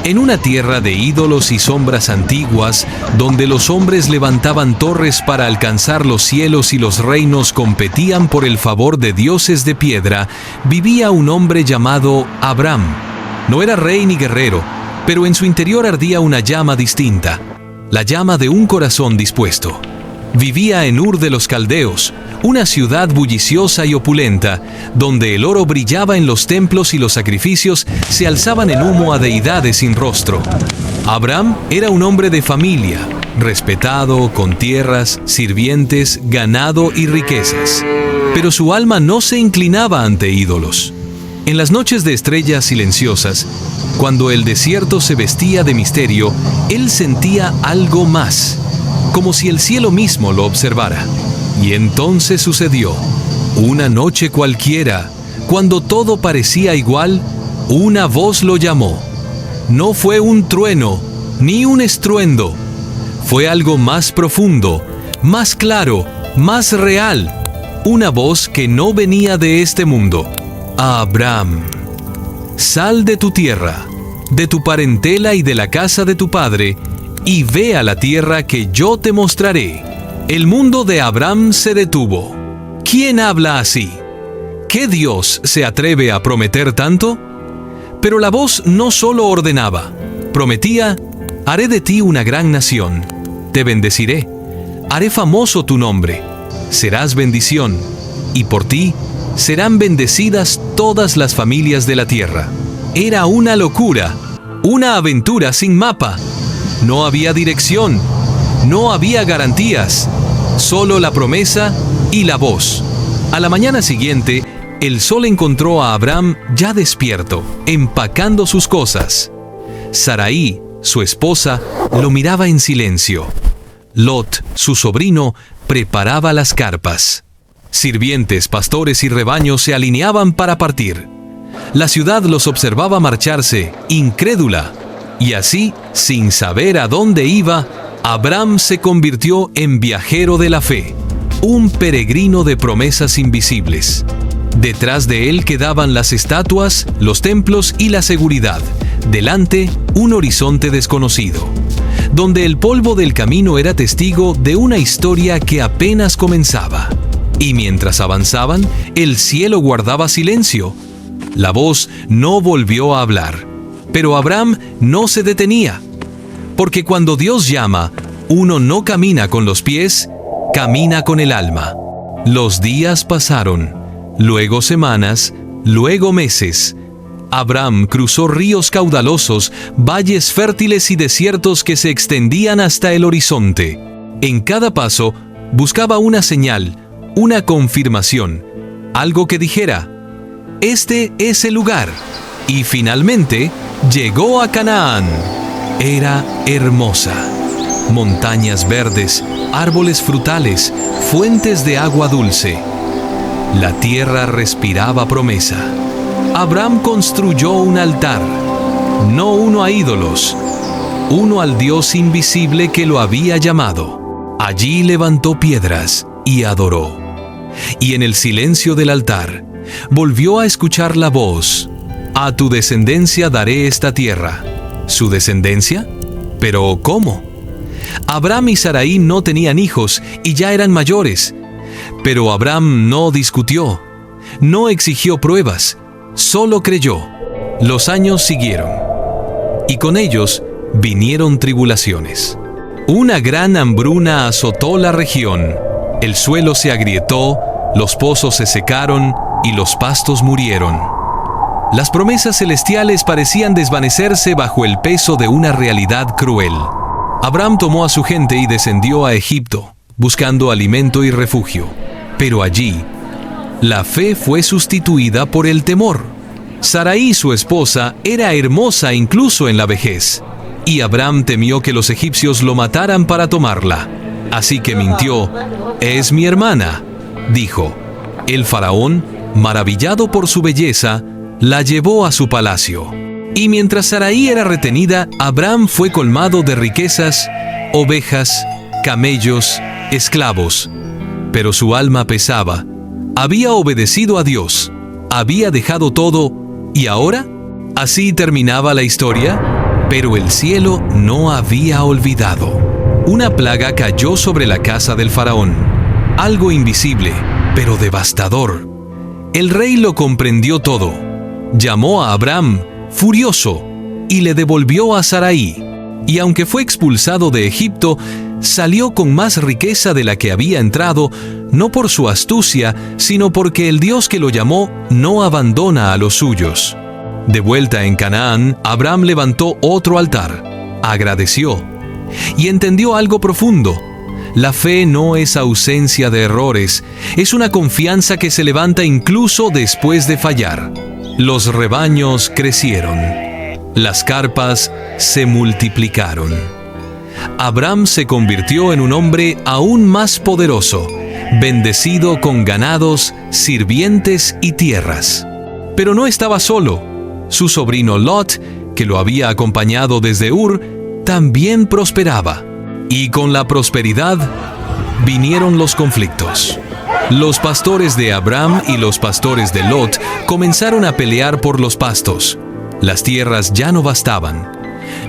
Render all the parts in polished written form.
En una tierra de ídolos y sombras antiguas, donde los hombres levantaban torres para alcanzar los cielos y los reinos competían por el favor de dioses de piedra, vivía un hombre llamado Abram. No era rey ni guerrero, pero en su interior ardía una llama distinta, la llama de un corazón dispuesto. Vivía en Ur de los Caldeos, una ciudad bulliciosa y opulenta, donde el oro brillaba en los templos y los sacrificios se alzaban en humo a deidades sin rostro. Abram era un hombre de familia, respetado, con tierras, sirvientes, ganado y riquezas. Pero su alma no se inclinaba ante ídolos. En las noches de estrellas silenciosas, cuando el desierto se vestía de misterio, él sentía algo más, como si el cielo mismo lo observara. Y entonces sucedió. Una noche cualquiera, cuando todo parecía igual, una voz lo llamó. No fue un trueno, ni un estruendo. Fue algo más profundo, más claro, más real. Una voz que no venía de este mundo. Abram, sal de tu tierra, de tu parentela y de la casa de tu padre, y ve a la tierra que yo te mostraré. El mundo de Abram se detuvo. ¿Quién habla así? ¿Qué Dios se atreve a prometer tanto? Pero la voz no solo ordenaba, prometía: haré de ti una gran nación, te bendeciré, haré famoso tu nombre, serás bendición, y por ti serán bendecidas todas las familias de la tierra. Era una locura, una aventura sin mapa. No había dirección, no había garantías, solo la promesa y la voz. A la mañana siguiente, el sol encontró a Abram ya despierto, empacando sus cosas. Sarai, su esposa, lo miraba en silencio. Lot, su sobrino, preparaba las carpas. Sirvientes, pastores y rebaños se alineaban para partir. La ciudad los observaba marcharse, incrédula. Y así, sin saber a dónde iba, Abram se convirtió en viajero de la fe, un peregrino de promesas invisibles. Detrás de él quedaban las estatuas, los templos y la seguridad. Delante, un horizonte desconocido, donde el polvo del camino era testigo de una historia que apenas comenzaba. Y mientras avanzaban, el cielo guardaba silencio. La voz no volvió a hablar, pero Abram no se detenía, porque cuando Dios llama, uno no camina con los pies, camina con el alma. Los días pasaron, luego semanas, luego meses. Abram cruzó ríos caudalosos, valles fértiles y desiertos que se extendían hasta el horizonte. En cada paso, buscaba una señal, una confirmación, algo que dijera: este es el lugar. Y finalmente, llegó a Canaán. Era hermosa. Montañas verdes, árboles frutales, fuentes de agua dulce. La tierra respiraba promesa. Abram construyó un altar, no uno a ídolos, uno al Dios invisible que lo había llamado. Allí levantó piedras y adoró. Y en el silencio del altar, volvió a escuchar la voz: a tu descendencia daré esta tierra. ¿Su descendencia? ¿Pero cómo? Abram y Sarai no tenían hijos y ya eran mayores. Pero Abram no discutió, no exigió pruebas, solo creyó. Los años siguieron, y con ellos vinieron tribulaciones. Una gran hambruna azotó la región. El suelo se agrietó, los pozos se secaron y los pastos murieron. Las promesas celestiales parecían desvanecerse bajo el peso de una realidad cruel. Abram tomó a su gente y descendió a Egipto, buscando alimento y refugio. Pero allí, la fe fue sustituida por el temor. Sarai, su esposa, era hermosa incluso en la vejez, y Abram temió que los egipcios lo mataran para tomarla. Así que mintió: es mi hermana, dijo. El faraón, maravillado por su belleza, la llevó a su palacio. Y mientras Sarai era retenida, Abram fue colmado de riquezas, ovejas, camellos, esclavos. Pero su alma pesaba. Había obedecido a Dios, había dejado todo, ¿y ahora? ¿Así terminaba la historia? Pero el cielo no había olvidado. Una plaga cayó sobre la casa del faraón, algo invisible, pero devastador. El rey lo comprendió todo. Llamó a Abram, furioso, y le devolvió a Sarai. Y aunque fue expulsado de Egipto, salió con más riqueza de la que había entrado, no por su astucia, sino porque el Dios que lo llamó no abandona a los suyos. De vuelta en Canaán, Abram levantó otro altar, agradeció y entendió algo profundo. La fe no es ausencia de errores, es una confianza que se levanta incluso después de fallar. Los rebaños crecieron, las carpas se multiplicaron. Abram se convirtió en un hombre aún más poderoso, bendecido con ganados, sirvientes y tierras. Pero no estaba solo. Su sobrino Lot, que lo había acompañado desde Ur, también prosperaba. Y con la prosperidad vinieron los conflictos. Los pastores de Abram y los pastores de Lot comenzaron a pelear por los pastos. Las tierras ya no bastaban.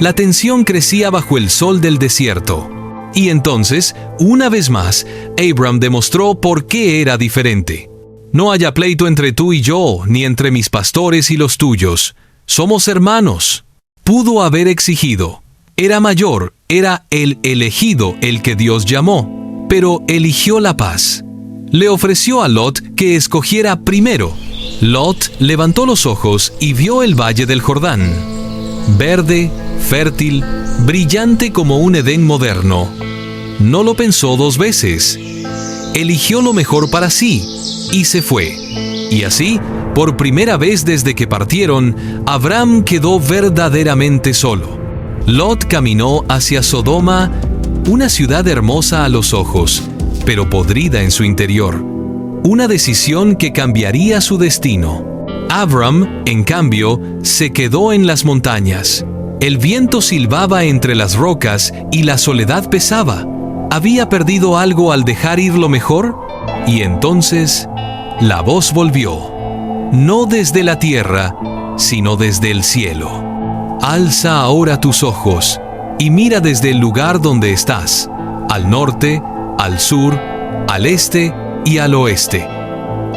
La tensión crecía bajo el sol del desierto. Y entonces, una vez más, Abram demostró por qué era diferente. No haya pleito entre tú y yo, ni entre mis pastores y los tuyos. Somos hermanos. Pudo haber exigido. Era mayor, era el elegido el que Dios llamó, pero eligió la paz. Le ofreció a Lot que escogiera primero. Lot levantó los ojos y vio el valle del Jordán. Verde, fértil, brillante como un Edén moderno. No lo pensó dos veces. Eligió lo mejor para sí y se fue. Y así, por primera vez desde que partieron, Abram quedó verdaderamente solo. Lot caminó hacia Sodoma, una ciudad hermosa a los ojos, pero podrida en su interior. Una decisión que cambiaría su destino. Abram, en cambio, se quedó en las montañas. El viento silbaba entre las rocas y la soledad pesaba. ¿Había perdido algo al dejar ir lo mejor? Y entonces, la voz volvió. No desde la tierra, sino desde el cielo. Alza ahora tus ojos y mira desde el lugar donde estás, al norte, al sur, al este y al oeste.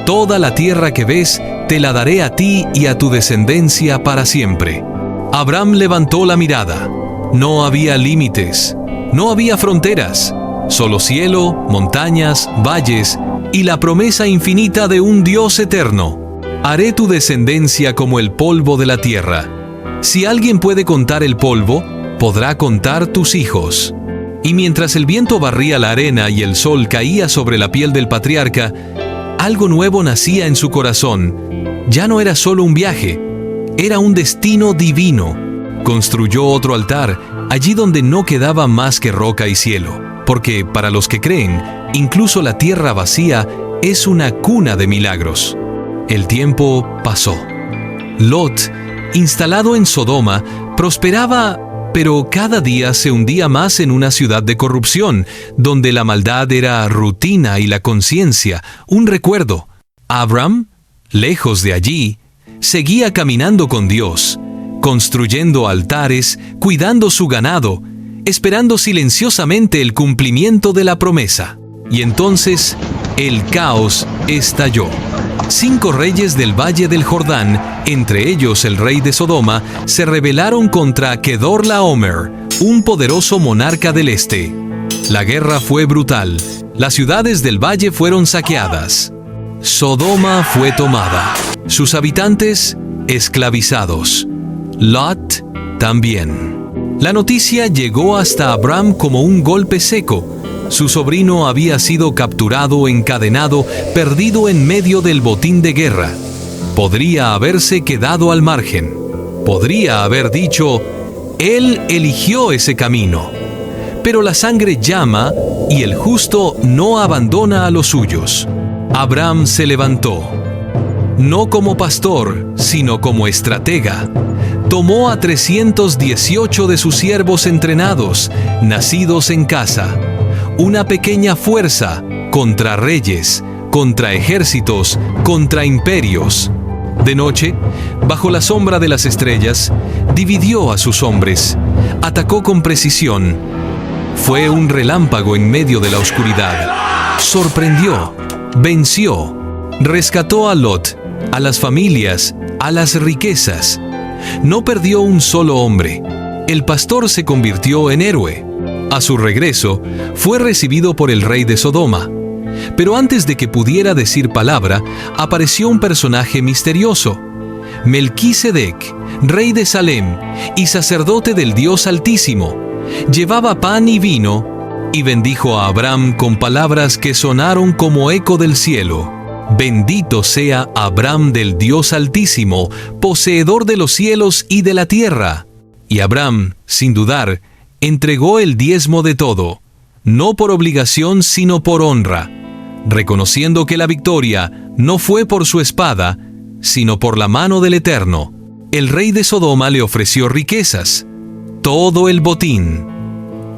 Toda la tierra que ves te la daré a ti y a tu descendencia para siempre. Abram levantó la mirada. No había límites, no había fronteras, solo cielo, montañas, valles y la promesa infinita de un Dios eterno. Haré tu descendencia como el polvo de la tierra. Si alguien puede contar el polvo, podrá contar tus hijos. Y mientras el viento barría la arena y el sol caía sobre la piel del patriarca, algo nuevo nacía en su corazón. Ya no era solo un viaje, era un destino divino. Construyó otro altar, allí donde no quedaba más que roca y cielo, porque para los que creen, incluso la tierra vacía es una cuna de milagros. El tiempo pasó. Lot, instalado en Sodoma, prosperaba, pero cada día se hundía más en una ciudad de corrupción, donde la maldad era rutina y la conciencia un recuerdo. Abram, lejos de allí, seguía caminando con Dios, construyendo altares, cuidando su ganado, esperando silenciosamente el cumplimiento de la promesa. Y entonces, el caos estalló. 5 reyes del valle del Jordán, entre ellos el rey de Sodoma, se rebelaron contra Kedorlaomer, un poderoso monarca del este. La guerra fue brutal. Las ciudades del valle fueron saqueadas. Sodoma fue tomada. Sus habitantes esclavizados. Lot también. La noticia llegó hasta Abram como un golpe seco. Su sobrino había sido capturado, encadenado, perdido en medio del botín de guerra. Podría haberse quedado al margen. Podría haber dicho, él eligió ese camino. Pero la sangre llama y el justo no abandona a los suyos. Abram se levantó. No como pastor, sino como estratega. Tomó a 318 de sus siervos entrenados, nacidos en casa. Una pequeña fuerza contra reyes, contra ejércitos, contra imperios. De noche, bajo la sombra de las estrellas, dividió a sus hombres, atacó con precisión. Fue un relámpago en medio de la oscuridad. Sorprendió, venció, rescató a Lot, a las familias, a las riquezas. No perdió un solo hombre. El pastor se convirtió en héroe. A su regreso, fue recibido por el rey de Sodoma. Pero antes de que pudiera decir palabra, apareció un personaje misterioso. Melquisedec, rey de Salem y sacerdote del Dios Altísimo, llevaba pan y vino y bendijo a Abram con palabras que sonaron como eco del cielo. Bendito sea Abram del Dios Altísimo, poseedor de los cielos y de la tierra. Y Abram, sin dudar, entregó el diezmo de todo, no por obligación sino por honra, reconociendo que la victoria no fue por su espada, sino por la mano del Eterno. El rey de Sodoma le ofreció riquezas, todo el botín.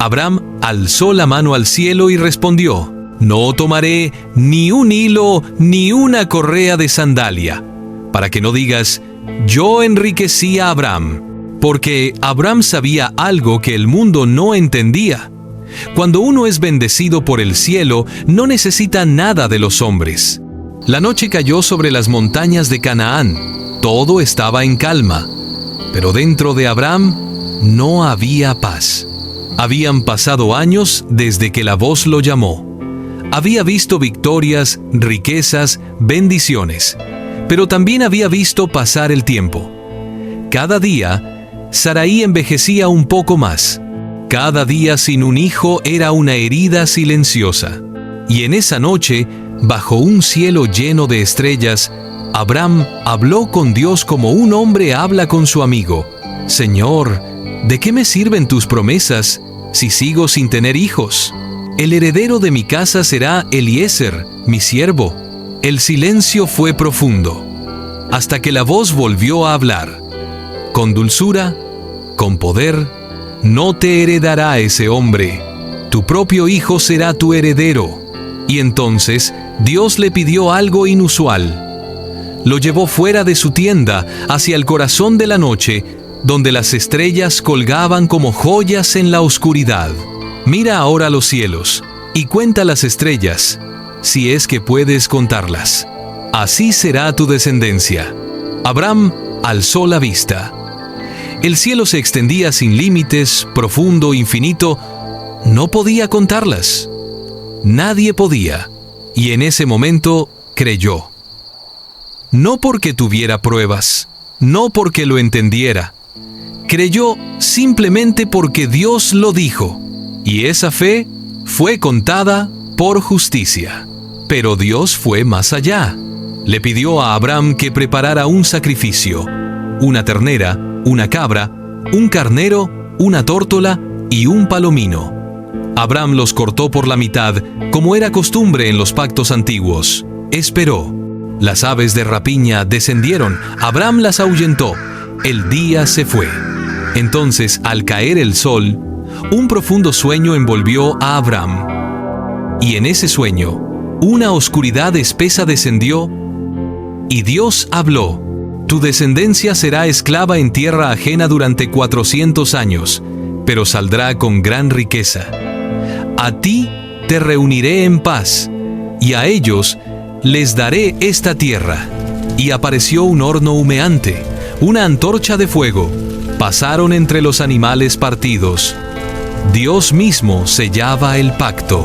Abram alzó la mano al cielo y respondió: no tomaré ni un hilo ni una correa de sandalia, para que no digas, yo enriquecí a Abram, porque Abram sabía algo que el mundo no entendía. Cuando uno es bendecido por el cielo, no necesita nada de los hombres. La noche cayó sobre las montañas de Canaán. Todo estaba en calma. Pero dentro de Abram no había paz. Habían pasado años desde que la voz lo llamó. Había visto victorias, riquezas, bendiciones. Pero también había visto pasar el tiempo. Cada día, Sarai envejecía un poco más. Cada día sin un hijo era una herida silenciosa. Y en esa noche, bajo un cielo lleno de estrellas, Abram habló con Dios como un hombre habla con su amigo. Señor, ¿de qué me sirven tus promesas si sigo sin tener hijos? El heredero de mi casa será Eliezer, mi siervo. El silencio fue profundo, hasta que la voz volvió a hablar. Con dulzura, con poder, no te heredará ese hombre. Tu propio hijo será tu heredero. Y entonces Dios le pidió algo inusual. Lo llevó fuera de su tienda, hacia el corazón de la noche, donde las estrellas colgaban como joyas en la oscuridad. Mira ahora los cielos, y cuenta las estrellas, si es que puedes contarlas. Así será tu descendencia. Abram alzó la vista. El cielo se extendía sin límites, profundo, infinito. No podía contarlas. Nadie podía. Y en ese momento creyó. No porque tuviera pruebas, no porque lo entendiera. Creyó simplemente porque Dios lo dijo. Y esa fe fue contada por justicia. Pero Dios fue más allá. Le pidió a Abram que preparara un sacrificio: una ternera, una cabra, un carnero, una tórtola y un palomino. Abram los cortó por la mitad, como era costumbre en los pactos antiguos. Esperó. Las aves de rapiña descendieron. Abram las ahuyentó. El día se fue. Entonces, al caer el sol, un profundo sueño envolvió a Abram. Y en ese sueño, una oscuridad espesa descendió, y Dios habló: tu descendencia será esclava en tierra ajena durante 400 años, pero saldrá con gran riqueza. A ti te reuniré en paz, y a ellos les daré esta tierra. Y apareció un horno humeante, una antorcha de fuego. Pasaron entre los animales partidos. Dios mismo sellaba el pacto.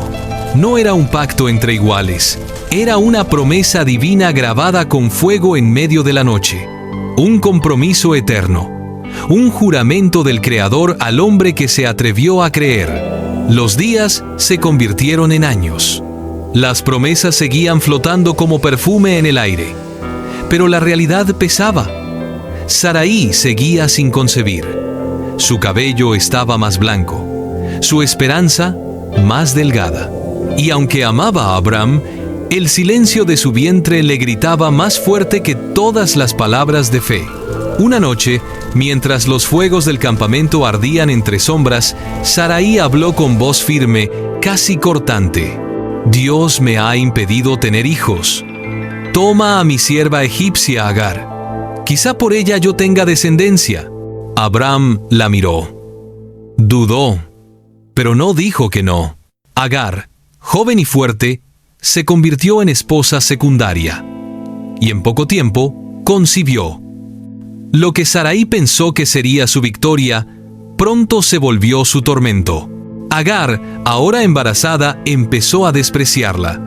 No era un pacto entre iguales, era una promesa divina grabada con fuego en medio de la noche. Un compromiso eterno, un juramento del Creador al hombre que se atrevió a creer. Los días se convirtieron en años. Las promesas seguían flotando como perfume en el aire, pero la realidad pesaba. Sarai seguía sin concebir. Su cabello estaba más blanco, su esperanza más delgada. Y aunque amaba a Abram, el silencio de su vientre le gritaba más fuerte que todas las palabras de fe. Una noche, mientras los fuegos del campamento ardían entre sombras, Sarai habló con voz firme, casi cortante: Dios me ha impedido tener hijos. Toma a mi sierva egipcia Agar. Quizá por ella yo tenga descendencia. Abram la miró. Dudó, pero no dijo que no. Agar, joven y fuerte, se convirtió en esposa secundaria. Y en poco tiempo, concibió. Lo que Sarai pensó que sería su victoria, pronto se volvió su tormento. Agar, ahora embarazada, empezó a despreciarla.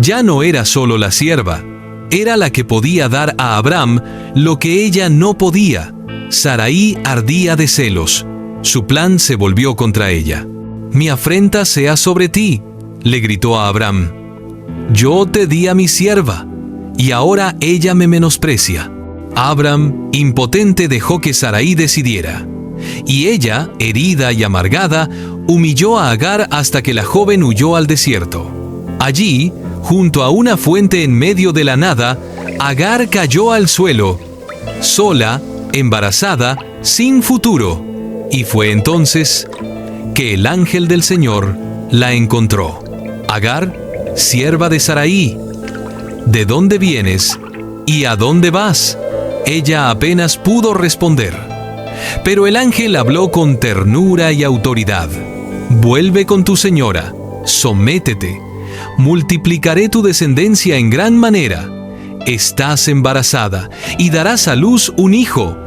Ya no era solo la sierva, era la que podía dar a Abram lo que ella no podía. Sarai ardía de celos. Su plan se volvió contra ella. «Mi afrenta sea sobre ti», le gritó a Abram. «Yo te di a mi sierva, y ahora ella me menosprecia». Abram, impotente, dejó que Sarai decidiera. Y ella, herida y amargada, humilló a Agar hasta que la joven huyó al desierto. Allí, junto a una fuente en medio de la nada, Agar cayó al suelo, sola, embarazada, sin futuro. Y fue entonces que el ángel del Señor la encontró. Agar, sierva de Sarai, ¿de dónde vienes y a dónde vas? Ella apenas pudo responder. Pero el ángel habló con ternura y autoridad. Vuelve con tu señora, sométete, multiplicaré tu descendencia en gran manera. Estás embarazada y darás a luz un hijo.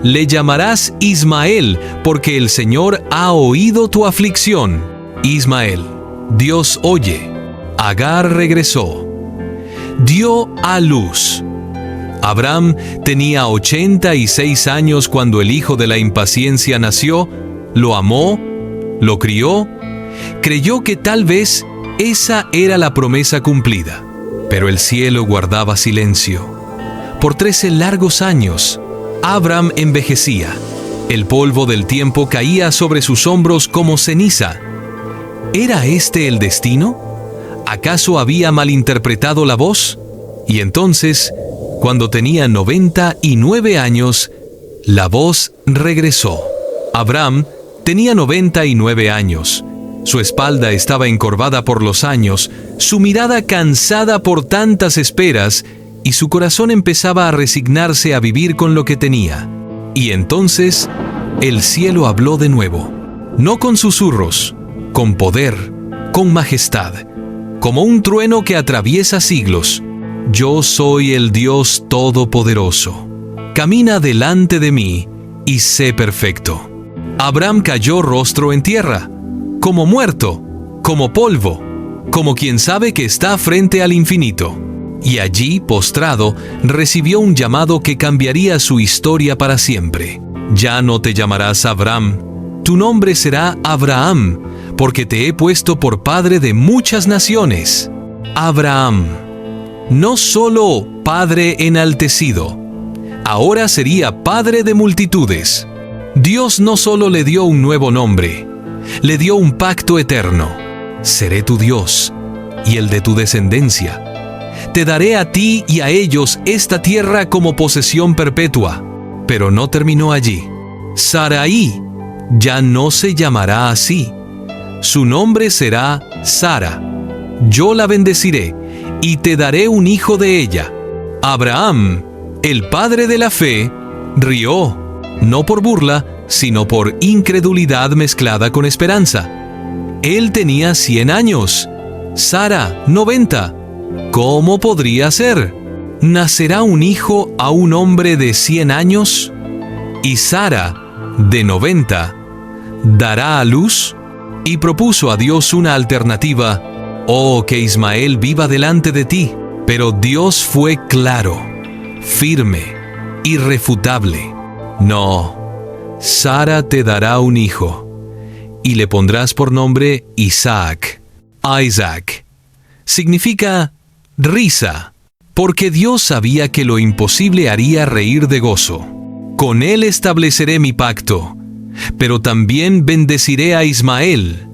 Le llamarás Ismael, porque el Señor ha oído tu aflicción. Ismael, Dios oye. Agar regresó. Dio a luz. Abram tenía 86 años cuando el hijo de la impaciencia nació, lo amó, lo crió, creyó que tal vez esa era la promesa cumplida. Pero el cielo guardaba silencio. Por 13 largos años, Abram envejecía. El polvo del tiempo caía sobre sus hombros como ceniza. ¿Era este el destino? ¿Acaso había malinterpretado la voz? Y entonces, cuando tenía 99 años, la voz regresó. Abram tenía 99 años. Su espalda estaba encorvada por los años, su mirada cansada por tantas esperas, y su corazón empezaba a resignarse a vivir con lo que tenía. Y entonces, el cielo habló de nuevo, no con susurros, con poder, con majestad, como un trueno que atraviesa siglos. Yo soy el Dios Todopoderoso. Camina delante de mí y sé perfecto. Abram cayó rostro en tierra, como muerto, como polvo, como quien sabe que está frente al infinito. Y allí, postrado, recibió un llamado que cambiaría su historia para siempre. Ya no te llamarás Abram, tu nombre será Abraham, porque te he puesto por padre de muchas naciones. Abraham, no solo padre enaltecido, ahora sería padre de multitudes. Dios no solo le dio un nuevo nombre, le dio un pacto eterno. Seré tu Dios y el de tu descendencia. Te daré a ti y a ellos esta tierra como posesión perpetua. Pero no terminó allí. Sarai ya no se llamará así. Su nombre será Sara. Yo la bendeciré y te daré un hijo de ella. Abraham, el padre de la fe, rió, no por burla, sino por incredulidad mezclada con esperanza. Él tenía 100 años, Sara 90. ¿Cómo podría ser? ¿Nacerá un hijo a un hombre de 100 años? ¿Y Sara, de 90, dará a luz? Y propuso a Dios una alternativa. Oh, que Ismael viva delante de ti. Pero Dios fue claro, firme, irrefutable. No, Sara te dará un hijo, y le pondrás por nombre Isaac. Isaac significa risa, porque Dios sabía que lo imposible haría reír de gozo. Con él estableceré mi pacto, pero también bendeciré a Ismael.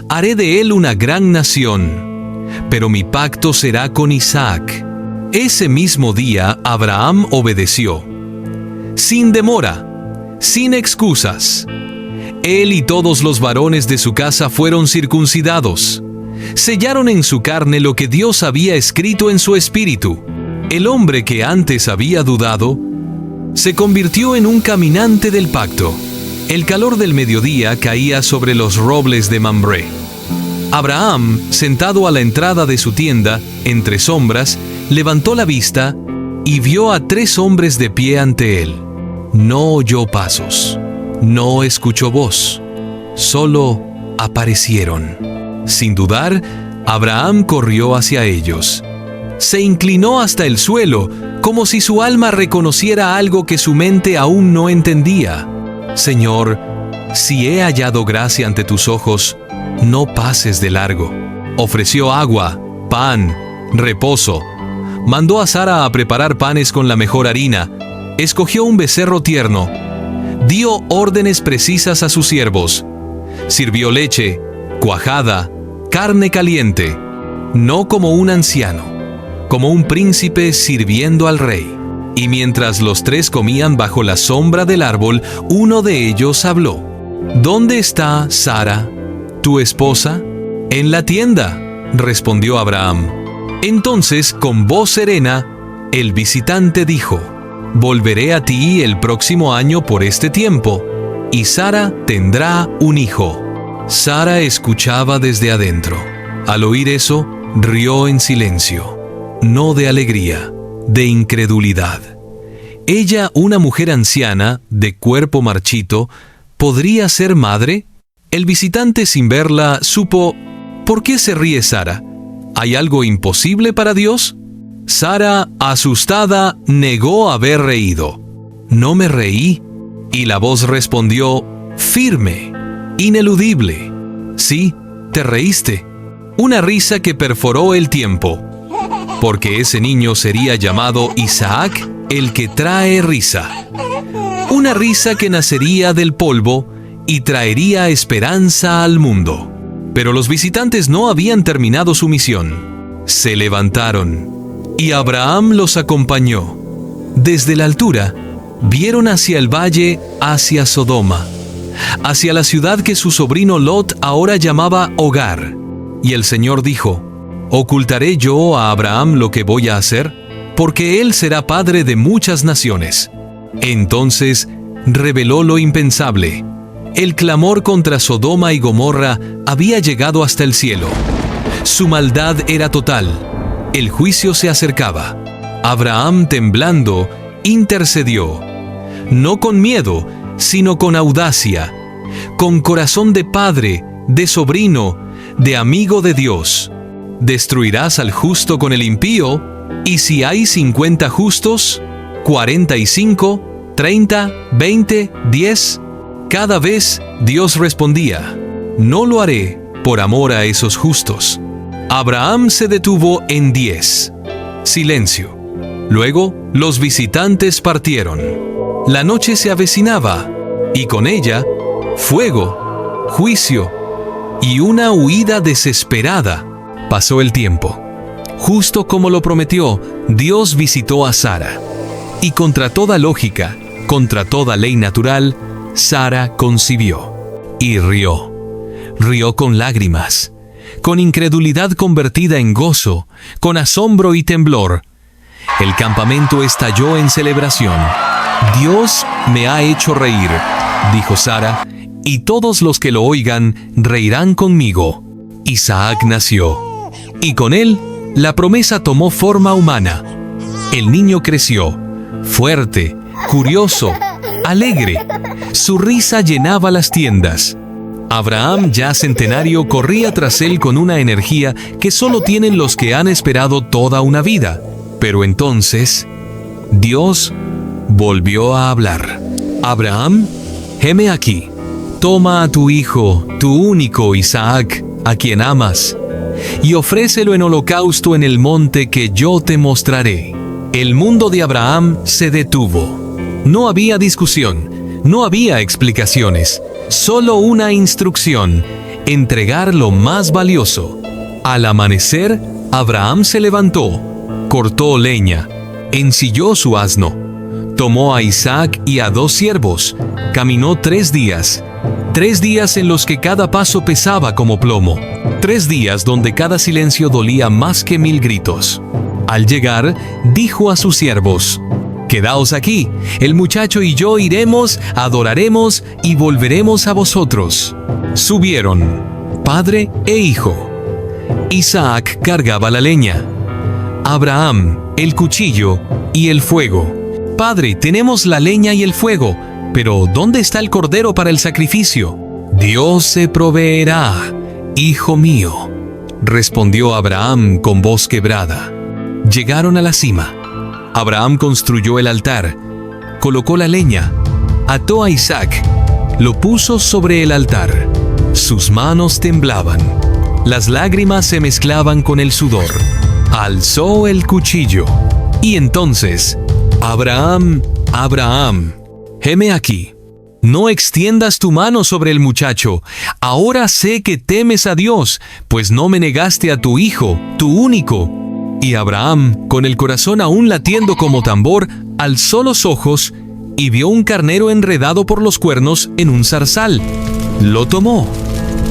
Haré de él una gran nación, pero mi pacto será con Isaac. Ese mismo día Abraham obedeció, sin demora, sin excusas. Él y todos los varones de su casa fueron circuncidados. Sellaron en su carne lo que Dios había escrito en su espíritu. El hombre que antes había dudado, se convirtió en un caminante del pacto. El calor del mediodía caía sobre los robles de Mambré. Abraham, sentado a la entrada de su tienda, entre sombras, levantó la vista y vio a 3 hombres de pie ante él. No oyó pasos, no escuchó voz, solo aparecieron. Sin dudar, Abraham corrió hacia ellos. Se inclinó hasta el suelo, como si su alma reconociera algo que su mente aún no entendía. Señor, si he hallado gracia ante tus ojos, no pases de largo. Ofreció agua, pan, reposo. Mandó a Sara a preparar panes con la mejor harina. Escogió un becerro tierno. Dio órdenes precisas a sus siervos. Sirvió leche, cuajada, carne caliente, no como un anciano, como un príncipe sirviendo al rey. Y mientras los 3 comían bajo la sombra del árbol, uno de ellos habló. ¿Dónde está Sara, tu esposa? En la tienda, respondió Abraham. Entonces, con voz serena, el visitante dijo: volveré a ti el próximo año por este tiempo, y Sara tendrá un hijo. Sara escuchaba desde adentro. Al oír eso, rió en silencio, no de alegría, de incredulidad. Ella, una mujer anciana, de cuerpo marchito, ¿podría ser madre? El visitante, sin verla, supo: ¿por qué se ríe Sara? ¿Hay algo imposible para Dios? Sara, asustada, negó haber reído. No me reí. Y la voz respondió, firme, ineludible: sí, te reíste. Una risa que perforó el tiempo, porque ese niño sería llamado Isaac, el que trae risa. Una risa que nacería del polvo y traería esperanza al mundo. Pero los visitantes no habían terminado su misión. Se levantaron, y Abraham los acompañó. Desde la altura, vieron hacia el valle, hacia Sodoma, hacia la ciudad que su sobrino Lot ahora llamaba hogar. Y el Señor dijo: ¿ocultaré yo a Abraham lo que voy a hacer? Porque él será padre de muchas naciones. Entonces reveló lo impensable. El clamor contra Sodoma y Gomorra había llegado hasta el cielo. Su maldad era total. El juicio se acercaba. Abraham, temblando, intercedió, no con miedo, sino con audacia, con corazón de padre, de sobrino, de amigo de Dios. ¿Destruirás al justo con el impío? Y si hay 50 justos, 45, 30, 20, 10... Cada vez Dios respondía: no lo haré por amor a esos justos. Abraham se detuvo en 10. Silencio. Luego los visitantes partieron. La noche se avecinaba, y con ella fuego, juicio y una huida desesperada. Pasó el tiempo. Justo como lo prometió, Dios visitó a Sara. Y contra toda lógica, contra toda ley natural, Sara concibió y rió. Rió con lágrimas, con incredulidad convertida en gozo, con asombro y temblor. El campamento estalló en celebración. Dios me ha hecho reír, dijo Sara, y todos los que lo oigan reirán conmigo. Isaac nació, y con él la promesa tomó forma humana. El niño creció, fuerte, curioso, alegre. Su risa llenaba las tiendas. Abraham, ya centenario, corría tras él con una energía que solo tienen los que han esperado toda una vida. Pero entonces, Dios volvió a hablar. Abraham, heme aquí. Toma a tu hijo, tu único Isaac, a quien amas, y ofrécelo en holocausto en el monte que yo te mostraré. El mundo de Abraham se detuvo. No había discusión, no había explicaciones, solo una instrucción: entregar lo más valioso. Al amanecer, Abraham se levantó, cortó leña, ensilló su asno, tomó a Isaac y a 2 siervos, caminó 3 días. 3 días en los que cada paso pesaba como plomo. 3 días donde cada silencio dolía más que 1000 gritos. Al llegar, dijo a sus siervos: Quedaos aquí, el muchacho y yo iremos, adoraremos y volveremos a vosotros. Subieron, padre e hijo. Isaac cargaba la leña, Abraham el cuchillo y el fuego. Padre, tenemos la leña y el fuego, pero ¿dónde está el cordero para el sacrificio? Dios se proveerá, hijo mío, respondió Abraham con voz quebrada. Llegaron a la cima. Abraham construyó el altar, colocó la leña, ató a Isaac, lo puso sobre el altar. Sus manos temblaban, las lágrimas se mezclaban con el sudor. Alzó el cuchillo. Y entonces, Abraham, Abraham, heme aquí. No extiendas tu mano sobre el muchacho. Ahora sé que temes a Dios, pues no me negaste a tu hijo, tu único. Y Abraham, con el corazón aún latiendo como tambor, alzó los ojos y vio un carnero enredado por los cuernos en un zarzal. Lo tomó,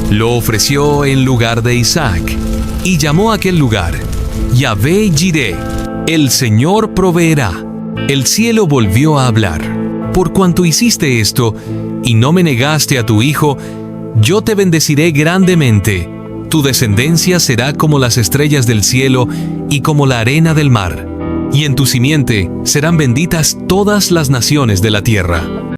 lo ofreció en lugar de Isaac, y llamó a aquel lugar Yahvé Jireh, el Señor proveerá. El cielo volvió a hablar. Por cuanto hiciste esto, y no me negaste a tu hijo, yo te bendeciré grandemente. Tu descendencia será como las estrellas del cielo y como la arena del mar. Y en tu simiente serán benditas todas las naciones de la tierra.